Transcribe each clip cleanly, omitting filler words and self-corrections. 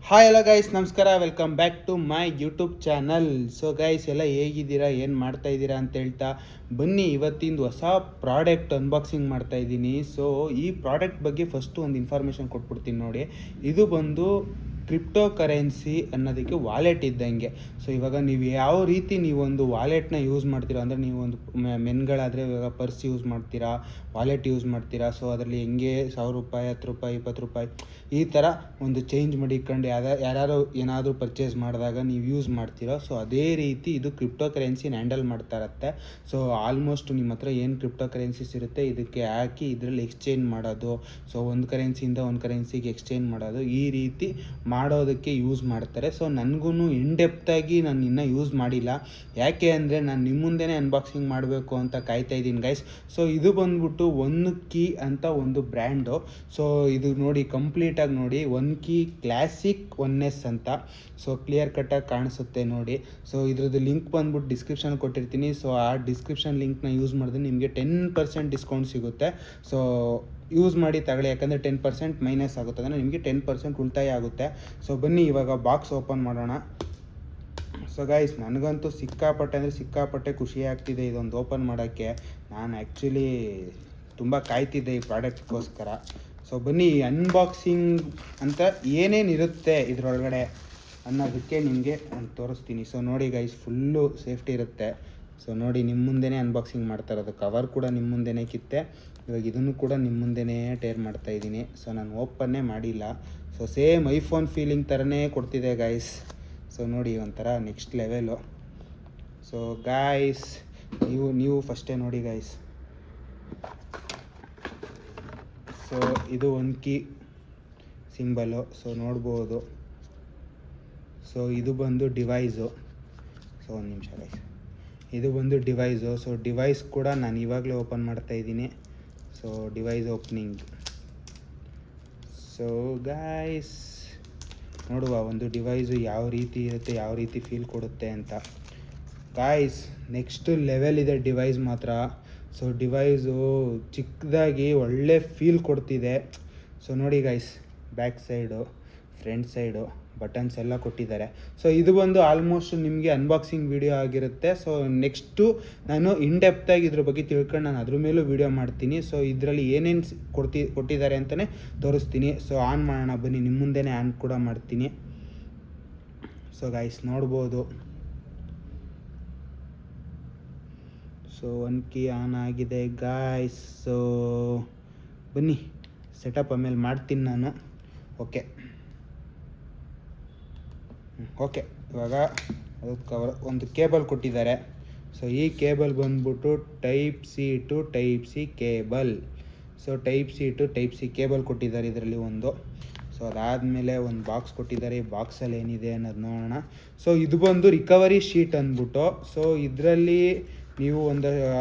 Hi ಎಲ್ಲ guys, ನಮಸ್ಕಾರ. Welcome back to my YouTube channel. So guys, ಎಲ್ಲ ಹೇಗಿದ್ದೀರಾ, ಏನು ಮಾಡ್ತಾ ಇದ್ದೀರಾ ಅಂತ ಹೇಳ್ತಾ ಬನ್ನಿ ಇವತ್ತಿಂದು ಹೊಸ ಪ್ರಾಡಕ್ಟ್ ಅನ್ಬಾಕ್ಸಿಂಗ್ ಮಾಡ್ತಾ ಇದ್ದೀನಿ. ಸೊ ಈ ಪ್ರಾಡಕ್ಟ್ ಬಗ್ಗೆ ಫಸ್ಟು ಒಂದು ಇನ್ಫಾರ್ಮೇಷನ್ ಕೊಟ್ಬಿಡ್ತೀನಿ ನೋಡಿ. ಇದು ಬಂದು ಕ್ರಿಪ್ಟೋ ಕರೆನ್ಸಿ ಅನ್ನೋದಕ್ಕೆ ವಾಲೆಟ್ ಇದ್ದಂಗೆ. ಸೊ ಇವಾಗ ನೀವು ಯಾವ ರೀತಿ ನೀವೊಂದು ವಾಲೆಟ್ನ ಯೂಸ್ ಮಾಡ್ತೀರಾ ಅಂದರೆ, ನೀವೊಂದು ಮೆನ್ಗಳಾದರೆ ಇವಾಗ ಪರ್ಸ್ ಯೂಸ್ ಮಾಡ್ತೀರಾ, ವಾಲೆಟ್ ಯೂಸ್ ಮಾಡ್ತೀರಾ. ಸೊ ಅದರಲ್ಲಿ ಹೆಂಗೆ ₹1,000, ₹10, ₹20 ಈ ಥರ ಒಂದು ಚೇಂಜ್ ಮಾಡಿಕೊಂಡು ಯಾರು ಏನಾದರೂ ಪರ್ಚೇಸ್ ಮಾಡಿದಾಗ ನೀವು ಯೂಸ್ ಮಾಡ್ತೀರೋ, ಸೊ ಅದೇ ರೀತಿ ಇದು ಕ್ರಿಪ್ಟೋ ಕರೆನ್ಸಿನ ಹ್ಯಾಂಡಲ್ ಮಾಡ್ತಾ ಇರುತ್ತೆ. ಸೊ ಆಲ್ಮೋಸ್ಟ್ ನಿಮ್ಮ ಹತ್ರ ಏನು ಕ್ರಿಪ್ಟೋ ಕರೆನ್ಸೀಸ್ ಇರುತ್ತೆ ಇದಕ್ಕೆ ಹಾಕಿ ಇದರಲ್ಲಿ ಎಕ್ಸ್ಚೇಂಜ್ ಮಾಡೋದು, ಸೊ ಒಂದು ಕರೆನ್ಸಿಯಿಂದ ಒಂದು ಕರೆನ್ಸಿಗೆ ಎಕ್ಸ್ಚೇಂಜ್ ಮಾಡೋದು, ಈ ರೀತಿ ಮಾಡೋದಕ್ಕೆ ಯೂಸ್ ಮಾಡ್ತಾರೆ. ಸೊ ನನಗೂ ಇನ್ಡೆಪ್ತಾಗಿ ನಾನು ಇನ್ನೂ ಯೂಸ್ ಮಾಡಿಲ್ಲ. ಯಾಕೆ ಅಂದರೆ ನಾನು ನಿಮ್ಮ ಮುಂದೆನೇ ಅನ್ಬಾಕ್ಸಿಂಗ್ ಮಾಡಬೇಕು ಅಂತ ಕಾಯ್ತಾ ಇದ್ದೀನಿ ಗೈಸ್. ಸೊ ಇದು ಬಂದ್ಬಿಟ್ಟು ಒನ್ ಕೀ ಅಂತ ಒಂದು ಬ್ರ್ಯಾಂಡು. ಸೊ ಇದು ನೋಡಿ, ಕಂಪ್ಲೀಟಾಗಿ ನೋಡಿ, ಒನ್ ಕೀ ಕ್ಲಾಸಿಕ್ ಒನ್ನೆಸ್ ಅಂತ. ಸೊ ಕ್ಲಿಯರ್ ಕಟ್ಟಾಗಿ ಕಾಣಿಸುತ್ತೆ ನೋಡಿ. ಸೊ ಇದ್ರದ್ದು ಲಿಂಕ್ ಬಂದ್ಬಿಟ್ಟು ಡಿಸ್ಕ್ರಿಪ್ಷನ್ ಕೊಟ್ಟಿರ್ತೀನಿ. ಸೊ ಆ ಡಿಸ್ಕ್ರಿಪ್ಷನ್ ಲಿಂಕ್ನ ಯೂಸ್ ಮಾಡಿದ್ರೆ ನಿಮಗೆ 10% ಡಿಸ್ಕೌಂಟ್ ಸಿಗುತ್ತೆ. ಸೊ ಯೂಸ್ ಮಾಡಿ ತಗೊಳ್ಳಿ, ಯಾಕಂದರೆ 10% ಮೈನಸ್ ಆಗುತ್ತೆ, ಅಂದರೆ ನಿಮಗೆ 10% ಉಳಿತಾಯ ಆಗುತ್ತೆ. ಸೊ ಬನ್ನಿ ಇವಾಗ ಬಾಕ್ಸ್ ಓಪನ್ ಮಾಡೋಣ. ಸೊ ಗೈಸ್, ನನಗಂತೂ ಸಿಕ್ಕಾಪಟ್ಟೆ ಖುಷಿ ಆಗ್ತಿದೆ ಇದೊಂದು ಓಪನ್ ಮಾಡೋಕ್ಕೆ. ನಾನು ಆ್ಯಕ್ಚುಲಿ ತುಂಬ ಕಾಯ್ತಿದ್ದೆ ಈ ಪ್ರಾಡಕ್ಟ್ಗೋಸ್ಕರ. ಸೊ ಬನ್ನಿ, ಅನ್ಬಾಕ್ಸಿಂಗ್ ಅಂತ ಏನೇನಿರುತ್ತೆ ಇದರೊಳಗಡೆ ಅನ್ನೋದಕ್ಕೆ ನಿಮಗೆ ನಾನು ತೋರಿಸ್ತೀನಿ. ಸೊ ನೋಡಿ ಗೈಸ್, ಫುಲ್ಲು ಸೇಫ್ಟಿ ಇರುತ್ತೆ. ಸೊ ನೋಡಿ, ನಿಮ್ಮ ಮುಂದೆನೇ ಅನ್ಬಾಕ್ಸಿಂಗ್ ಮಾಡ್ತಾ ಇರೋದು. ಕವರ್ ಕೂಡ ನಿಮ್ಮ ಮುಂದೆನೇ ಕಿತ್ತೆ, ಇವಾಗ ಇದನ್ನು ಕೂಡ ನಿಮ್ಮ ಮುಂದೆನೇ ಟೇರ್ ಮಾಡ್ತಾಯಿದ್ದೀನಿ. ಸೊ ನಾನು ಓಪನ್ನೇ ಮಾಡಿಲ್ಲ. ಸೊ ಸೇಮ್ ಐಫೋನ್ ಫೀಲಿಂಗ್ ಥರನೇ ಕೊಡ್ತಿದೆ ಗೈಸ್. ಸೊ ನೋಡಿ, ಒಂಥರ ನೆಕ್ಸ್ಟ್ ಲೆವೆಲು. ಸೊ ಗಾಯ್ಸ್, ನೀವು ಫಸ್ಟೇ ನೋಡಿ ಗೈಸ್. ಸೊ ಇದು ಒನ್ ಕೀ ಸಿಂಬಲು, ಸೊ ನೋಡ್ಬೋದು. ಸೊ ಇದು ಬಂದು ಡಿವೈಸು. ಸೊ ಒಂದು ನಿಮಿಷ ಗೈಸ್, ಇದು ಬಂದು ಡಿವೈಸು. ಸೊ ಡಿವೈಸ್ ಕೂಡ ನಾನು ಇವಾಗಲೇ ಓಪನ್ ಮಾಡ್ತಾಯಿದ್ದೀನಿ. So device opening. So guys, ನೋಡುವ ಒಂದು ಡಿವೈಸು ಯಾವ ರೀತಿ ಇರುತ್ತೆ, ಯಾವ ರೀತಿ ಫೀಲ್ ಕೊಡುತ್ತೆ ಅಂತ. ಗಾಯ್ಸ್, ನೆಕ್ಸ್ಟ್ ಲೆವೆಲ್ ಇದೆ ಡಿವೈಸ್ ಮಾತ್ರ. ಸೊ ಡಿವೈಸು ಚಿಕ್ಕದಾಗಿ ಒಳ್ಳೆ ಫೀಲ್ ಕೊಡ್ತಿದೆ. ಸೊ ನೋಡಿ guys, back side, front side, buttons ಎಲ್ಲ ಕೊಟ್ಟಿದ್ದಾರೆ. ಸೊ ಇದು ಬಂದು ಆಲ್ಮೋಸ್ಟ್ ನಿಮಗೆ ಅನ್ಬಾಕ್ಸಿಂಗ್ ವಿಡಿಯೋ ಆಗಿರುತ್ತೆ. ಸೊ ನೆಕ್ಸ್ಟು ನಾನು ಇನ್ಡೆಪ್ತಾಗಿ ಇದ್ರ ಬಗ್ಗೆ ತಿಳ್ಕೊಂಡು ನಾನು ಅದ್ರ ಮೇಲೂ ವಿಡಿಯೋ ಮಾಡ್ತೀನಿ. ಸೊ ಇದರಲ್ಲಿ ಏನೇನು ಕೊಟ್ಟಿದ್ದಾರೆ ಅಂತಲೇ ತೋರಿಸ್ತೀನಿ. ಸೊ ಆನ್ ಮಾಡೋಣ ಬನ್ನಿ, ನಿಮ್ಮ ಮುಂದೆನೇ ಆನ್ ಕೂಡ ಮಾಡ್ತೀನಿ. ಸೊ ಗಾಯ್ಸ್ ನೋಡ್ಬೋದು. ಸೊ ಒನ್ ಕೀ ಆನ್ ಆಗಿದೆ ಗಾಯ್ಸ್. ಸೊ ಬನ್ನಿ, ಸೆಟಪ್ ಆಮೇಲೆ ಮಾಡ್ತೀನಿ ನಾನು. ಓಕೆ, ಇವಾಗ ಅದಕ್ಕೆ ಕವರ್ ಒಂದು ಕೇಬಲ್ ಕೊಟ್ಟಿದ್ದಾರೆ. ಸೊ ಈ ಕೇಬಲ್ ಬಂದ್ಬಿಟ್ಟು type C to type C cable. So type C to type C cable ಕೊಟ್ಟಿದ್ದಾರೆ ಇದರಲ್ಲಿ ಒಂದು. ಸೊ ಅದಾದಮೇಲೆ ಒಂದು ಬಾಕ್ಸ್ ಕೊಟ್ಟಿದ್ದಾರೆ. ಈ ಬಾಕ್ಸಲ್ಲಿ ಏನಿದೆ ಅನ್ನೋದು ನೋಡೋಣ. ಸೊ ಇದು ಬಂದು ರಿಕವರಿ ಶೀಟ್ ಅಂದ್ಬಿಟ್ಟು. ಸೊ ಇದರಲ್ಲಿ ನೀವು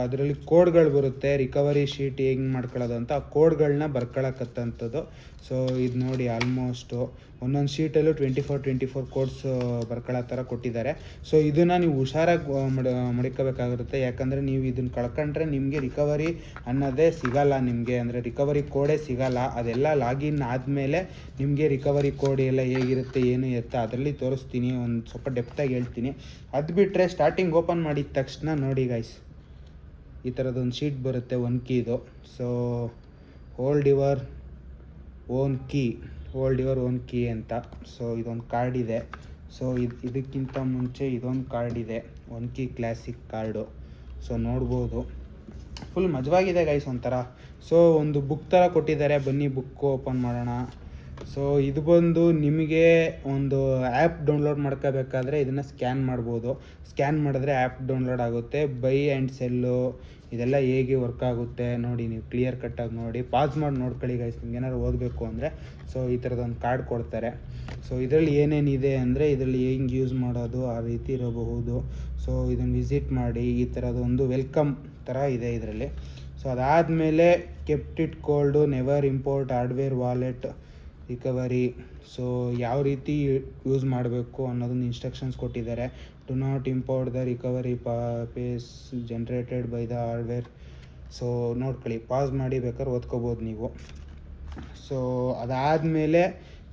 ಅದರಲ್ಲಿ ಕೋಡ್ಗಳು ಬರುತ್ತೆ, ರಿಕವರಿ ಶೀಟ್ ಹೆಂಗೆ ಮಾಡ್ಕೊಳ್ಳೋದು ಅಂತ. ಆ ಕೋಡ್ಗಳನ್ನ ಬರ್ಕೊಳಕತ್ತಂಥದ್ದು. ಸೊ ಇದು ನೋಡಿ, ಆಲ್ಮೋಸ್ಟು ಒಂದೊಂದು ಶೀಟಲ್ಲೂ 24 ಕೋಡ್ಸ್ ಬರ್ಕೊಳ್ಳೋ ಥರ ಕೊಟ್ಟಿದ್ದಾರೆ. ಸೊ ಇದನ್ನು ನೀವು ಹುಷಾರಾಗಿ ಮಡಿಕೋಬೇಕಾಗಿರುತ್ತೆ, ಯಾಕಂದರೆ ನೀವು ಇದನ್ನು ಕಳ್ಕೊಂಡ್ರೆ ನಿಮಗೆ ರಿಕವರಿ ಅನ್ನೋದೇ ಸಿಗೋಲ್ಲ ನಿಮಗೆ, ಅಂದರೆ ರಿಕವರಿ ಕೋಡೇ ಸಿಗೋಲ್ಲ. ಅದೆಲ್ಲ ಲಾಗಿನ್ ಆದಮೇಲೆ ನಿಮಗೆ ರಿಕವರಿ ಕೋಡ್ ಎಲ್ಲ ಹೇಗಿರುತ್ತೆ, ಏನು ಇರುತ್ತೆ ಅದರಲ್ಲಿ ತೋರಿಸ್ತೀನಿ, ಒಂದು ಸ್ವಲ್ಪ ಡೆಪ್ತಾಗಿ ಹೇಳ್ತೀನಿ. ಅದು ಬಿಟ್ಟರೆ ಸ್ಟಾರ್ಟಿಂಗ್ ಓಪನ್ ಮಾಡಿದ ತಕ್ಷಣ ನೋಡಿ ಗೈಸ್, ಈ ಥರದೊಂದು ಶೀಟ್ ಬರುತ್ತೆ ಒನ್ ಕೀದು. So hold your own key ಅಂತ. ಸೊ ಇದೊಂದು ಕಾರ್ಡ್ ಇದೆ. ಸೊ ಇದಕ್ಕಿಂತ ಮುಂಚೆ ಇದೊಂದು ಕಾರ್ಡ್ ಇದೆ, one key classic card. So ನೋಡ್ಬೋದು, ಫುಲ್ ಮಜವಾಗಿದೆ ಗೈಸ್ ಒಂಥರ. ಸೊ ಒಂದು ಬುಕ್ ಥರ ಕೊಟ್ಟಿದ್ದಾರೆ, ಬನ್ನಿ ಬುಕ್ ಓಪನ್ ಮಾಡೋಣ. ಸೊ ಇದು ಬಂದು ನಿಮಗೆ ಒಂದು ಆ್ಯಪ್ ಡೌನ್ಲೋಡ್ ಮಾಡ್ಕೋಬೇಕಾದ್ರೆ ಇದನ್ನು ಸ್ಕ್ಯಾನ್ ಮಾಡ್ಬೋದು. ಸ್ಕ್ಯಾನ್ ಮಾಡಿದ್ರೆ ಆ್ಯಪ್ ಡೌನ್ಲೋಡ್ ಆಗುತ್ತೆ. ಬೈ ಆ್ಯಂಡ್ ಸೆಲ್ಲು ಇದೆಲ್ಲ ಹೇಗೆ ವರ್ಕ್ ಆಗುತ್ತೆ ನೋಡಿ, ನೀವು ಕ್ಲಿಯರ್ ಕಟ್ಟಾಗಿ ನೋಡಿ, ಪಾಸ್ ಮಾಡಿ ನೋಡ್ಕೊಳ್ಳಿ ಗೈಸ್, ನಿಮ್ಗೆ ಏನಾದ್ರು ಓದಬೇಕು ಅಂದರೆ. ಸೊ ಈ ಥರದೊಂದು ಕಾರ್ಡ್ ಕೊಡ್ತಾರೆ. ಸೊ ಇದರಲ್ಲಿ ಏನೇನಿದೆ ಅಂದರೆ, ಇದರಲ್ಲಿ ಹೆಂಗೆ ಯೂಸ್ ಮಾಡೋದು ಆ ರೀತಿ ಇರಬಹುದು. ಸೊ ಇದನ್ನು ವಿಸಿಟ್ ಮಾಡಿ, ಈ ಥರದೊಂದು ವೆಲ್ಕಮ್ ಥರ ಇದೆ ಇದರಲ್ಲಿ. ಸೊ ಅದಾದಮೇಲೆ kept it cold, never import hardware wallet recovery. So ಯಾವ ರೀತಿ ಯೂಸ್ ಮಾಡಬೇಕು ಅನ್ನೋದೊಂದು ಇನ್ಸ್ಟ್ರಕ್ಷನ್ಸ್ ಕೊಟ್ಟಿದ್ದಾರೆ. Do not import the recovery phrase generated by the hardware. So ನೋಡ್ಕೊಳ್ಳಿ, ಪಾಸ್ ಮಾಡಿ ಬೇಕಾದ್ರೆ ಓದ್ಕೋಬೋದು ನೀವು. ಸೊ ಅದಾದಮೇಲೆ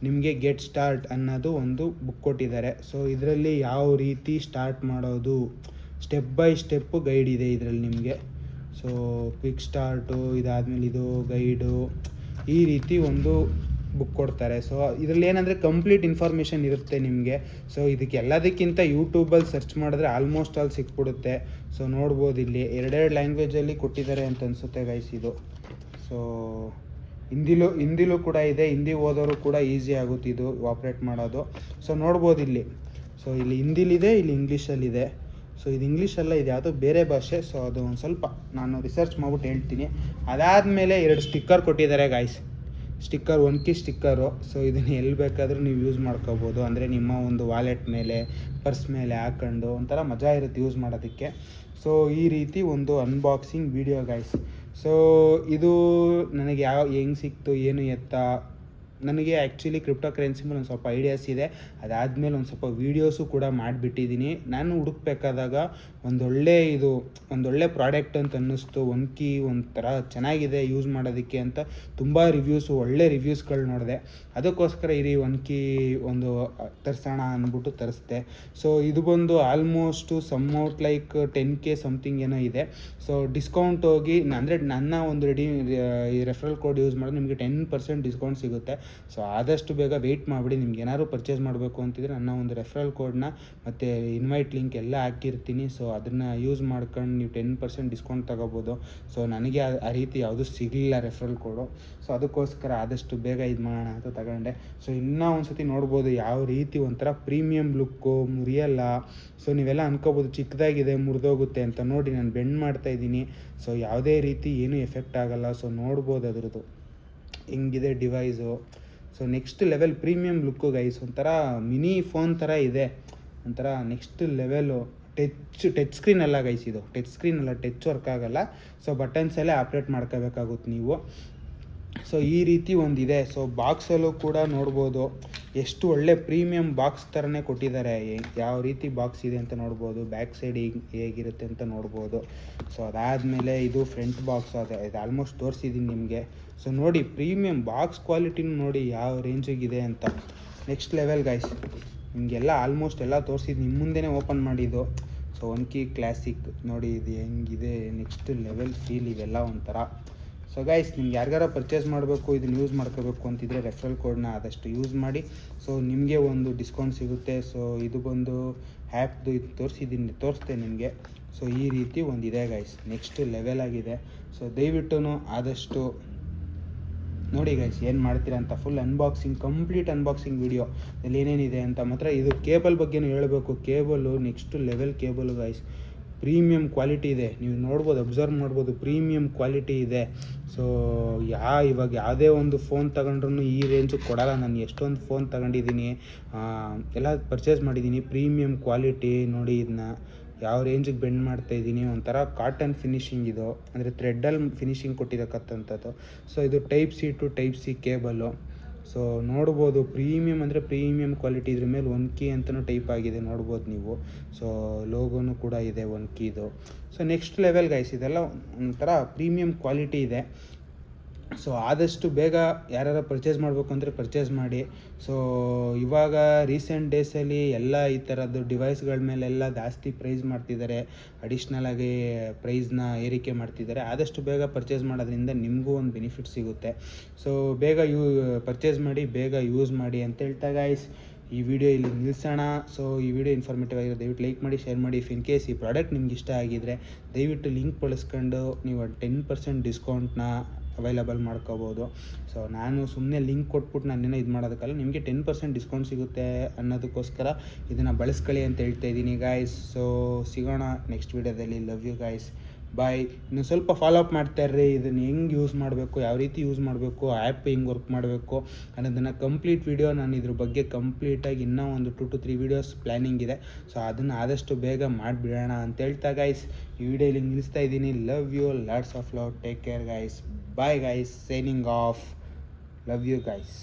ನಿಮಗೆ ಗೆಟ್ ಸ್ಟಾರ್ಟ್ ಅನ್ನೋದು ಒಂದು ಬುಕ್ ಕೊಟ್ಟಿದ್ದಾರೆ. ಸೊ ಇದರಲ್ಲಿ ಯಾವ ರೀತಿ ಸ್ಟಾರ್ಟ್ ಮಾಡೋದು ಸ್ಟೆಪ್ ಬೈ ಸ್ಟೆಪ್ಪು ಗೈಡ್ ಇದೆ ಇದರಲ್ಲಿ ನಿಮಗೆ. ಸೊ ಕ್ವಿಕ್ ಸ್ಟಾರ್ಟು, ಇದಾದಮೇಲೆ ಇದು ಗೈಡು, ಈ ರೀತಿ ಒಂದು ಬುಕ್ ಕೊಡ್ತಾರೆ. ಸೊ ಇದರಲ್ಲಿ ಏನಂದರೆ ಕಂಪ್ಲೀಟ್ ಇನ್ಫಾರ್ಮೇಷನ್ ಇರುತ್ತೆ ನಿಮಗೆ. ಸೊ ಇದಕ್ಕೆ ಎಲ್ಲದಕ್ಕಿಂತ ಯೂಟ್ಯೂಬಲ್ಲಿ ಸರ್ಚ್ ಮಾಡಿದ್ರೆ ಆಲ್ಮೋಸ್ಟ್ ಆಲ್ ಸಿಕ್ಬಿಡುತ್ತೆ. ಸೊ ನೋಡ್ಬೋದು ಇಲ್ಲಿ ಎರಡೆರಡು ಲ್ಯಾಂಗ್ವೇಜಲ್ಲಿ ಕೊಟ್ಟಿದ್ದಾರೆ ಅಂತ ಅನಿಸುತ್ತೆ ಗೈಸ್ ಇದು. ಸೊ ಹಿಂದಿಲೂ ಕೂಡ ಇದೆ, ಹಿಂದಿ ಓದೋರು ಕೂಡ ಈಸಿ ಆಗುತ್ತೆ ಇದು ಆಪ್ರೇಟ್ ಮಾಡೋದು. ಸೊ ನೋಡ್ಬೋದು ಇಲ್ಲಿ. ಸೊ ಇಲ್ಲಿ ಹಿಂದಿಲಿದೆ, ಇಲ್ಲಿ ಇಂಗ್ಲೀಷಲ್ಲಿದೆ. ಸೊ ಇದು ಇಂಗ್ಲೀಷಲ್ಲ, ಇದು ಯಾವುದೋ ಬೇರೆ ಭಾಷೆ. ಸೊ ಅದು ಒಂದು ಸ್ವಲ್ಪ ನಾನು ರಿಸರ್ಚ್ ಮಾಡ್ಬಿಟ್ಟು ಹೇಳ್ತೀನಿ. ಅದಾದಮೇಲೆ 2 ಸ್ಟಿಕ್ಕರ್ ಕೊಟ್ಟಿದ್ದಾರೆ guys. Sticker, 1 key sticker. So ಇದನ್ನು ಎಲ್ಲಿ ಬೇಕಾದರೂ ನೀವು ಯೂಸ್ ಮಾಡ್ಕೋಬೋದು. ಅಂದರೆ ನಿಮ್ಮ ಒಂದು ವಾಲೆಟ್ ಮೇಲೆ, ಪರ್ಸ್ ಮೇಲೆ ಹಾಕೊಂಡು ಒಂಥರ ಮಜಾ ಇರುತ್ತೆ ಯೂಸ್ ಮಾಡೋದಕ್ಕೆ. ಸೊ ಈ ರೀತಿ ಒಂದು ಅನ್ಬಾಕ್ಸಿಂಗ್ ವಿಡಿಯೋ ಗಾಯ್ಸ್. ಸೊ ಇದು ನನಗೆ ಹೆಂಗೆ ಸಿಕ್ತು ಏನು ಎತ್ತ, ನನಗೆ ಆ್ಯಕ್ಚುಲಿ ಕ್ರಿಪ್ಟೋ ಕರೆನ್ಸಿ ಮೇಲೆ ಒಂದು ಸ್ವಲ್ಪ ಐಡಿಯಾಸ್ ಇದೆ. ಅದಾದಮೇಲೆ ಒಂದು ಸ್ವಲ್ಪ ವೀಡಿಯೋಸು ಕೂಡ ಮಾಡಿಬಿಟ್ಟಿದ್ದೀನಿ. ನಾನು ಹುಡುಕ್ಬೇಕಾದಾಗ ಒಂದೊಳ್ಳೆ ಪ್ರಾಡಕ್ಟ್ ಅಂತ ಅನ್ನಿಸ್ತು. 1 ಕೀ ಒಂಥರ ಚೆನ್ನಾಗಿದೆ ಯೂಸ್ ಮಾಡೋದಕ್ಕೆ ಅಂತ ತುಂಬ ಒಳ್ಳೆ ರಿವ್ಯೂಸ್ಗಳು ನೋಡಿದೆ. ಅದಕ್ಕೋಸ್ಕರ 1 ಕೀ ಒಂದು ತರಿಸೋಣ ಅಂದ್ಬಿಟ್ಟು ತರಿಸ್ದೆ. ಸೊ ಇದು ಬಂದು ಆಲ್ಮೋಸ್ಟು ಸಮ್ಔಟ್ ಲೈಕ್ 10K ಸಮಥಿಂಗ್ ಏನೋ ಇದೆ. ಸೊ ಡಿಸ್ಕೌಂಟ್ ಹೋಗಿ ಅಂದರೆ ನನ್ನ ಒಂದು ಈ ರೆಫರಲ್ ಕೋಡ್ ಯೂಸ್ ಮಾಡಿದ್ರೆ ನಿಮಗೆ 10% ಡಿಸ್ಕೌಂಟ್ ಸಿಗುತ್ತೆ. ಸೊ ಆದಷ್ಟು ಬೇಗ ವೆಯ್ಟ್ ಮಾಡಿಬಿಡಿ. ನಿಮ್ಗೆ ಏನಾದ್ರು ಪರ್ಚೇಸ್ ಮಾಡಬೇಕು ಅಂತಿದ್ರೆ ನನ್ನ ಒಂದು ರೆಫರಲ್ ಕೋಡ್ನ ಮತ್ತು ಇನ್ವೈಟ್ ಲಿಂಕ್ ಎಲ್ಲ ಹಾಕಿರ್ತೀನಿ. ಸೊ ಅದನ್ನು ಯೂಸ್ ಮಾಡ್ಕೊಂಡು ನೀವು 10% ಡಿಸ್ಕೌಂಟ್ ತೊಗೋಬೋದು. ಸೊ ನನಗೆ ಆ ರೀತಿ ಯಾವುದೂ ಸಿಗಲಿಲ್ಲ ರೆಫರಲ್ ಕೋಡು. ಸೊ ಅದಕ್ಕೋಸ್ಕರ ಆದಷ್ಟು ಬೇಗ ಇದು ಮಾಡೋಣ ಅಂತ ತಗೊಂಡೆ. ಸೊ ಇನ್ನೂ ಒಂದು ಸತಿ ನೋಡ್ಬೋದು ಯಾವ ರೀತಿ ಒಂಥರ ಪ್ರೀಮಿಯಮ್ ಲುಕ್ಕು, ಮುರಿಯಲ್ಲ. ಸೊ ನೀವೆಲ್ಲ ಅನ್ಕೋಬೋದು ಚಿಕ್ಕದಾಗಿದೆ ಮುರಿದೋಗುತ್ತೆ ಅಂತ. ನೋಡಿ ನಾನು ಬೆಂಡ್ ಮಾಡ್ತಾಯಿದ್ದೀನಿ. ಸೊ ಯಾವುದೇ ರೀತಿ ಏನೂ ಎಫೆಕ್ಟ್ ಆಗೋಲ್ಲ. ಸೊ ನೋಡ್ಬೋದು ಅದರದ್ದು ಹೆಂಗಿದೆ device. So next level premium look guys. ಒಂಥರ ಮಿನಿ ಫೋನ್ ಥರ ಇದೆ, ಒಂಥರ ನೆಕ್ಸ್ಟ್ ಲೆವೆಲು. ಟಚ್ ಸ್ಕ್ರೀನ್ ಅಲ್ಲ ಗೈಸ್, ಇದು ಟಚ್ ಸ್ಕ್ರೀನ್ ಅಲ್ಲ, ಟಚ್ ವರ್ಕ್ ಆಗೋಲ್ಲ. ಸೊ ಬಟನ್ಸಲ್ಲೇ ಆಪ್ರೇಟ್ ಮಾಡ್ಕೋಬೇಕಾಗುತ್ತೆ ನೀವು. ಸೊ ಈ ರೀತಿ ಒಂದಿದೆ. ಸೊ ಬಾಕ್ಸಲ್ಲೂ ಕೂಡ ನೋಡ್ಬೋದು ಎಷ್ಟು ಒಳ್ಳೆ ಪ್ರೀಮಿಯಮ್ ಬಾಕ್ಸ್ ಥರನೇ ಕೊಟ್ಟಿದ್ದಾರೆ. ಯಾವ ರೀತಿ ಬಾಕ್ಸ್ ಇದೆ ಅಂತ ನೋಡ್ಬೋದು. ಬ್ಯಾಕ್ ಸೈಡ್ ಹೇಗಿರುತ್ತೆ ಅಂತ ನೋಡ್ಬೋದು. ಸೊ ಅದಾದಮೇಲೆ ಇದು ಫ್ರಂಟ್ ಬಾಕ್ಸ್. ಇದು ಆಲ್ಮೋಸ್ಟ್ ತೋರಿಸಿದ್ದೀನಿ ನಿಮಗೆ. ಸೊ ನೋಡಿ ಪ್ರೀಮಿಯಮ್ ಬಾಕ್ಸ್ ಕ್ವಾಲಿಟಿನೂ ನೋಡಿ ಯಾವ ರೇಂಜಿಗಿದೆ ಅಂತ. Next level guys. ನಿಮಗೆಲ್ಲ ಆಲ್ಮೋಸ್ಟ್ ಎಲ್ಲ ತೋರಿಸಿದ್ದು ನಿಮ್ಮ ಮುಂದೆನೇ ಓಪನ್ ಮಾಡಿದ್ದು. ಸೊ 1 ಕೀ ಕ್ಲಾಸಿಕ್ ನೋಡಿ ಇದು ಹೆಂಗಿದೆ, ನೆಕ್ಸ್ಟ್ ಲೆವೆಲ್ ಫೀಲ್ ಇವೆಲ್ಲ ಒಂಥರ. ಸೊ ಗೈಸ್ ನಿಮ್ಗೆ ಯಾರಿಗಾರ ಪರ್ಚೇಸ್ ಮಾಡಬೇಕು, ಇದನ್ನು ಯೂಸ್ ಮಾಡ್ಕೋಬೇಕು ಅಂತಿದ್ರೆ ರೆಫರಲ್ ಕೋಡ್ನ ಆದಷ್ಟು ಯೂಸ್ ಮಾಡಿ. ಸೊ ನಿಮಗೆ ಒಂದು ಡಿಸ್ಕೌಂಟ್ ಸಿಗುತ್ತೆ. ಸೊ ಇದು ಬಂದು ಆ್ಯಪ್ದು ಇದು ತೋರಿಸ್ತೆ ನಿಮಗೆ. ಸೊ ಈ ರೀತಿ ಒಂದಿದೆ ಗೈಸ್, ನೆಕ್ಸ್ಟ್ ಲೆವೆಲ್ ಆಗಿದೆ. ಸೊ ದಯವಿಟ್ಟು ಆದಷ್ಟು ನೋಡಿ ಗೈಸ್ ಏನು ಮಾಡ್ತೀರಾ ಅಂತ. Full unboxing, complete unboxing video ಇಲ್ಲಿ ಏನೇನಿದೆ ಅಂತ. ಮಾತ್ರ ಇದು ಕೇಬಲ್ ಬಗ್ಗೆನೂ ಹೇಳಬೇಕು. Cable next level cable guys. Premium quality ಇದೆ, ನೀವು ನೋಡ್ಬೋದು, ಅಬ್ಸರ್ವ್ ಮಾಡ್ಬೋದು, ಪ್ರೀಮಿಯಮ್ ಕ್ವಾಲಿಟಿ ಇದೆ. ಸೊ ಇವಾಗ ಯಾವುದೇ ಒಂದು ಫೋನ್ ತಗೊಂಡ್ರೂ ಈ ರೇಂಜಿಗೆ ಕೊಡಲ್ಲ. ನಾನು ಎಷ್ಟೊಂದು ಫೋನ್ ತಗೊಂಡಿದ್ದೀನಿ, ಎಲ್ಲ ಪರ್ಚೇಸ್ ಮಾಡಿದ್ದೀನಿ. ಪ್ರೀಮಿಯಮ್ ಕ್ವಾಲಿಟಿ ನೋಡಿ, ಇದನ್ನ ಯಾವ ರೇಂಜಿಗೆ ಬೆಂಡ್ ಮಾಡ್ತಾಯಿದ್ದೀನಿ. ಒಂಥರ ಕಾಟನ್ ಫಿನಿಶಿಂಗ್ ಇದು, ಅಂದರೆ ಥ್ರೆಡ್ಡಲ್ಲಿ ಫಿನಿಶಿಂಗ್ ಕೊಟ್ಟಿರಕ್ಕಂಥದ್ದು. ಸೊ ಇದು ಟೈಪ್-C ಟು ಟೈಪ್-C ಕೇಬಲು. ಸೊ ನೋಡ್ಬೋದು ಪ್ರೀಮಿಯಮ್ ಅಂದರೆ ಪ್ರೀಮಿಯಮ್ ಕ್ವಾಲಿಟಿ. ಇದ್ರ ಮೇಲೆ 1 ಕೀ ಅಂತಲೂ ಟೈಪ್ ಆಗಿದೆ ನೋಡ್ಬೋದು ನೀವು. ಸೊ ಲೋಗೋನು ಕೂಡ ಇದೆ 1 ಕೀದು. ಸೊ ನೆಕ್ಸ್ಟ್ ಲೆವೆಲ್ ಗೈಸ್, ಇದೆಲ್ಲ ಒಂಥರ ಪ್ರೀಮಿಯಮ್ ಕ್ವಾಲಿಟಿ ಇದೆ. ಸೊ ಆದಷ್ಟು ಬೇಗ ಯಾರು ಪರ್ಚೇಸ್ ಮಾಡಬೇಕು ಅಂದರೆ ಪರ್ಚೇಸ್ ಮಾಡಿ. ಸೊ ಇವಾಗ ರೀಸೆಂಟ್ ಡೇಸಲ್ಲಿ ಎಲ್ಲ ಈ ಥರದ್ದು ಡಿವೈಸ್ಗಳ ಮೇಲೆಲ್ಲ ಜಾಸ್ತಿ ಪ್ರೈಸ್ ಮಾಡ್ತಿದ್ದಾರೆ, ಅಡಿಷ್ನಲಾಗಿ ಪ್ರೈಸ್ನ ಏರಿಕೆ ಮಾಡ್ತಿದ್ದಾರೆ. ಆದಷ್ಟು ಬೇಗ ಪರ್ಚೇಸ್ ಮಾಡೋದ್ರಿಂದ ನಿಮಗೂ ಒಂದು ಬೆನಿಫಿಟ್ ಸಿಗುತ್ತೆ. ಸೊ ಬೇಗ ಪರ್ಚೇಸ್ ಮಾಡಿ, ಬೇಗ ಯೂಸ್ ಮಾಡಿ ಅಂತ ಹೇಳ್ತಾ ಗೈಸ್ ಈ ವಿಡಿಯೋ ಇಲ್ಲಿ ನಿಲ್ಲಿಸೋಣ. ಸೊ ಈ ವಿಡಿಯೋ ಇನ್ಫಾರ್ಮೇಟಿವ್ ಆಗಿರೋ ದಯವಿಟ್ಟು ಲೈಕ್ ಮಾಡಿ, ಶೇರ್ ಮಾಡಿ. ಇಫ್ ಇನ್ ಕೇಸ್ ಈ ಪ್ರಾಡಕ್ಟ್ ನಿಮ್ಗೆ ಇಷ್ಟ ಆಗಿದ್ರೆ ದಯವಿಟ್ಟು ಲಿಂಕ್ ಬಳಸ್ಕೊಂಡು ನೀವು 10% ಡಿಸ್ಕೌಂಟ್ನ ಅವೈಲಬಲ್ ಮಾಡ್ಕೋಬೋದು. ಸೊ ನಾನು ಸುಮ್ಮನೆ ಲಿಂಕ್ ಕೊಟ್ಬಿಟ್ಟು ನಾನೇನೋ ಇದು ಮಾಡೋದಕ್ಕಲ್ಲ, ನಿಮಗೆ 10% ಡಿಸ್ಕೌಂಟ್ ಸಿಗುತ್ತೆ ಅನ್ನೋದಕ್ಕೋಸ್ಕರ ಇದನ್ನು ಬಳಸ್ಕೊಳ್ಳಿ ಅಂತ ಹೇಳ್ತಾ ಇದ್ದೀನಿ ಗಾಯ್ಸ್. ಸೊ ಸಿಗೋಣ ನೆಕ್ಸ್ಟ್ ವಿಡಿಯೋದಲ್ಲಿ. ಲವ್ ಯು ಗಾಯ್ಸ್, ಬಾಯ್. ಇನ್ನು ಸ್ವಲ್ಪ ಫಾಲೋ ಅಪ್ ಮಾಡ್ತಾಯಿರ್ರಿ. ಇದನ್ನು ಹೆಂಗೆ ಯೂಸ್ ಮಾಡಬೇಕು, ಯಾವ ರೀತಿ ಯೂಸ್ ಮಾಡಬೇಕು, ಆ್ಯಪ್ ಹೆಂಗೆ ವರ್ಕ್ ಮಾಡಬೇಕು ಅನ್ನೋದನ್ನು ಕಂಪ್ಲೀಟ್ ವಿಡಿಯೋ ನಾನು ಇದ್ರ ಬಗ್ಗೆ ಕಂಪ್ಲೀಟಾಗಿ ಇನ್ನೂ ಒಂದು 2 to 3 ವೀಡಿಯೋಸ್ ಪ್ಲ್ಯಾನಿಂಗ್ ಇದೆ. ಸೊ ಅದನ್ನು ಆದಷ್ಟು ಬೇಗ ಮಾಡಿಬಿಡೋಣ ಅಂತ ಹೇಳ್ತಾ ಗೈಸ್ ಈ ವಿಡಿಯೋ ಇಲ್ಲಿ ನಿಲ್ಲಿಸ್ತಾ ಇದ್ದೀನಿ. Love you, lots of love, take care guys, bye guys, signing off. Love you guys.